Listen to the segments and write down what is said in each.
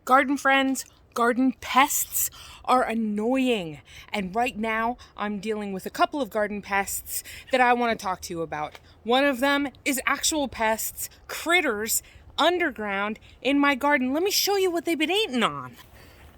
Garden friends, garden pests are annoying. And right now I'm dealing with a couple of garden pests that I want to talk to you about. One of them is actual pests, critters, underground in my garden. Let me show you what they've been eating on.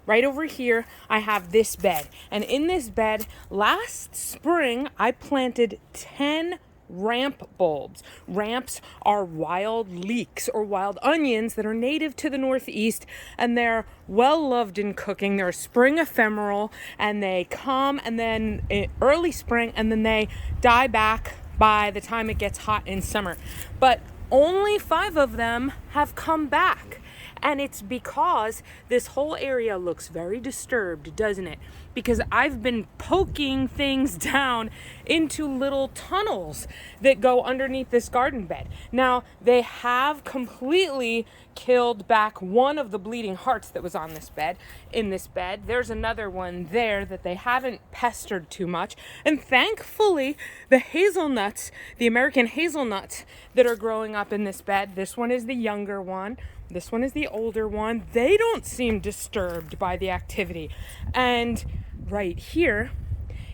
Right over here, I have this bed. And in this bed, last spring, I planted 10 ramp bulbs. Ramps are wild leeks or wild onions that are native to the Northeast, and they're well loved in cooking. They're a spring ephemeral, and they come and then early spring, and then they die back by the time it gets hot in summer. But only 5 of them have come back. And it's because this whole area looks very disturbed, doesn't it? Because I've been poking things down into little tunnels that go underneath this garden bed. Now, they have completely killed back one of the bleeding hearts that was on this bed, in this bed. There's another one there that they haven't pestered too much. And thankfully, the hazelnuts, the American hazelnuts that are growing up in this bed, this one is the younger one. This one is the older one. They don't seem disturbed by the activity. And right here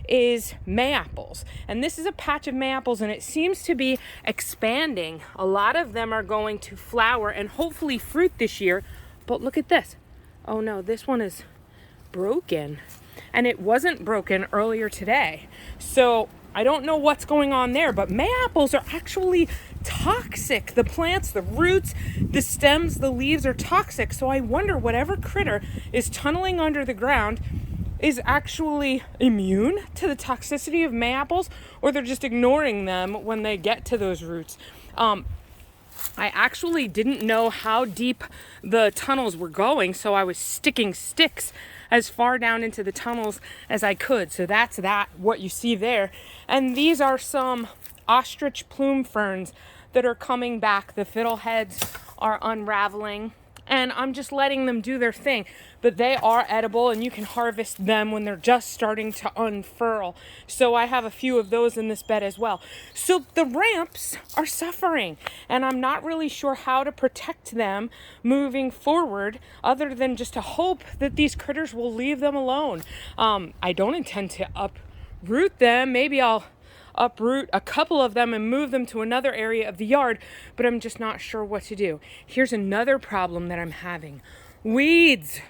is Mayapples. And this is a patch of Mayapples, and it seems to be expanding. A lot of them are going to flower and hopefully fruit this year. But look at this. Oh no, this one is broken. And it wasn't broken earlier today. So I don't know what's going on there, but Mayapples are actually toxic. The plants, the roots, the stems, the leaves are toxic. So I wonder whatever critter is tunneling under the ground is actually immune to the toxicity of Mayapples, or they're just ignoring them when they get to those roots. I actually didn't know how deep the tunnels were going, so I was sticking sticks as far down into the tunnels as I could. So that's what you see there. And these are some ostrich plume ferns that are coming back. The fiddleheads are unraveling, and I'm just letting them do their thing. But they are edible, and you can harvest them when they're just starting to unfurl. So I have a few of those in this bed as well. So the ramps are suffering, and I'm not really sure how to protect them moving forward other than just to hope that these critters will leave them alone. I don't intend to uproot them. Maybe I'll uproot a couple of them and move them to another area of the yard, but I'm just not sure what to do. Here's another problem that I'm having. Weeds.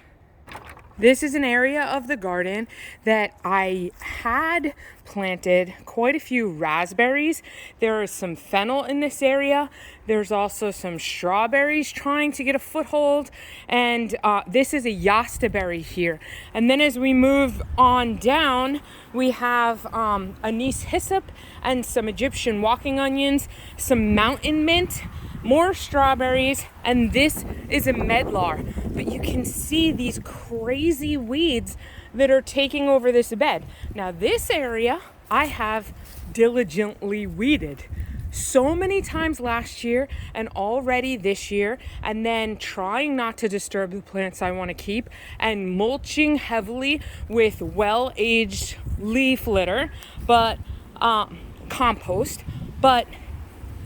This is an area of the garden that I had planted quite a few raspberries. There is some fennel in this area. There's also some strawberries trying to get a foothold. And this is a yastaberry here. And then as we move on down, we have anise hyssop and some Egyptian walking onions, some mountain mint, more strawberries, and this is a medlar. But you can see these crazy weeds that are taking over this bed. Now this area I have diligently weeded so many times last year and already this year, and then trying not to disturb the plants I want to keep and mulching heavily with well-aged leaf litter, but compost, but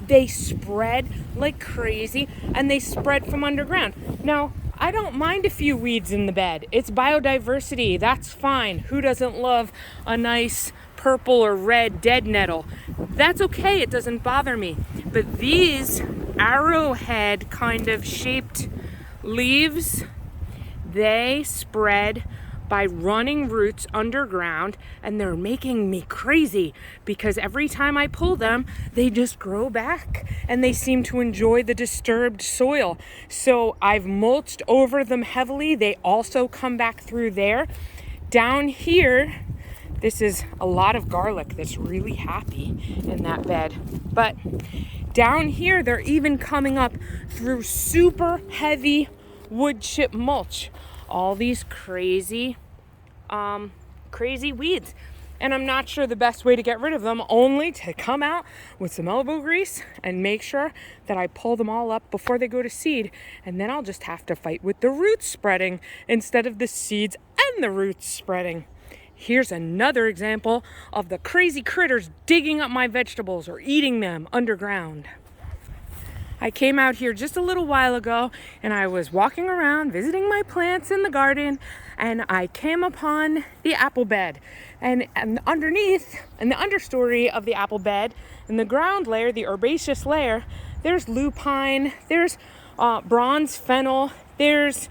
they spread like crazy, and they spread from underground. Now, I don't mind a few weeds in the bed. It's biodiversity. That's fine. Who doesn't love a nice purple or red dead nettle? That's okay. It doesn't bother me. But these arrowhead kind of shaped leaves, they spread by running roots underground, and they're making me crazy because every time I pull them, they just grow back and they seem to enjoy the disturbed soil. So I've mulched over them heavily. They also come back through there. Down here, this is a lot of garlic that's really happy in that bed. But down here, they're even coming up through super heavy wood chip mulch. All these crazy weeds. And I'm not sure the best way to get rid of them, only to come out with some elbow grease and make sure that I pull them all up before they go to seed. And then I'll just have to fight with the roots spreading instead of the seeds and the roots spreading. Here's another example of the crazy critters digging up my vegetables or eating them underground. I came out here just a little while ago and I was walking around visiting my plants in the garden, and I came upon the apple bed. And underneath, in the understory of the apple bed, in the ground layer, the herbaceous layer, there's lupine, there's bronze fennel, there's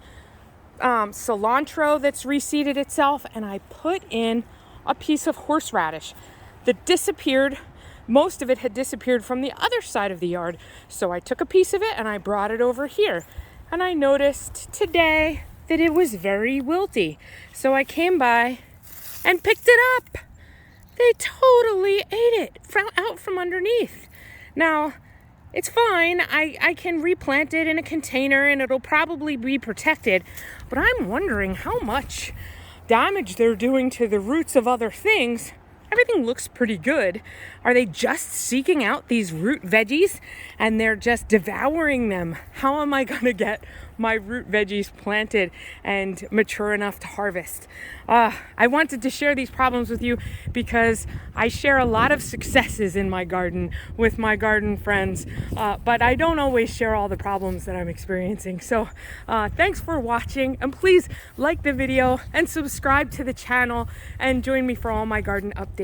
cilantro that's reseeded itself, and I put in a piece of horseradish that disappeared. Most of it had disappeared from the other side of the yard. So I took a piece of it and I brought it over here. And I noticed today that it was very wilty. So I came by and picked it up. They totally ate it out from underneath. Now, it's fine. I can replant it in a container and it'll probably be protected. But I'm wondering how much damage they're doing to the roots of other things. Everything looks pretty good. Are they just seeking out these root veggies and they're just devouring them? How am I gonna get my root veggies planted and mature enough to harvest? I wanted to share these problems with you because I share a lot of successes in my garden with my garden friends, but I don't always share all the problems that I'm experiencing. So thanks for watching, and please like the video and subscribe to the channel and join me for all my garden updates.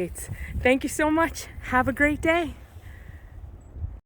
Thank you so much. Have a great day.